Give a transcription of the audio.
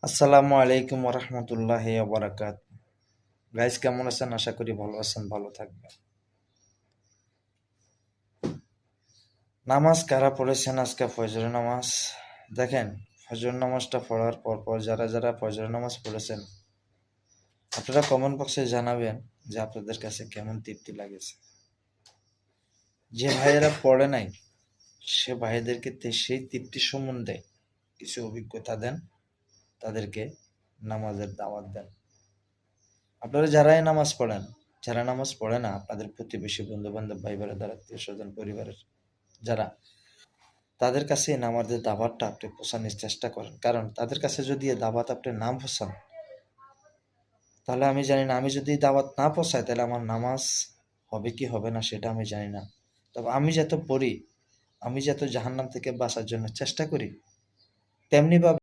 আসসালামু আলাইকুম রহমতুল্লাহি ওবরাকাত। গাইস, কেমন আছেন? আশা করি ভালো আছেন, ভালো থাকবেন। নামাজ কারা পড়েছেন আজকে? ফজর নামাজ। দেখেন, ফজর নামাজটা পড়ার পর যারা যারা ফজর নামাজ পড়েছেন, আপনারা কমেন্ট বক্সে জানাবেন যে আপনাদের কাছে কেমন তৃপ্তি লাগেছে। যে ভাইয়েরা পড়ে নাই, সে ভাইদেরকে সেই তৃপ্তি সম্বন্ধে কিছু অভিজ্ঞতা দেন, তাদেরকে নামাজের দাওয়াত দেন। আপনারা যারাই নামাজ পড়েন, যারা নামাজ পড়ে না, আপনাদের প্রতিবেশী, বন্ধু বান্ধব, ভাই বোনেদের, আত্মীয় স্বজন, পরিবারের যারা, তাদের কাছে এই নামাজের দাওয়াতটা আপনি পৌঁছানোর চেষ্টা করেন। কারণ তাদের কাছে যদি এই দাওয়াত আপনি না পৌঁছান, তাহলে আমি জানি না, আমি যদি দাওয়াত না পৌঁছাই তাহলে আমার নামাজ হবে কি হবে না সেটা আমি জানি না। তবে আমি যত পড়ি, আমি যত জাহান্নাম থেকে বাঁচার জন্য চেষ্টা করি, তেমনি ভাবে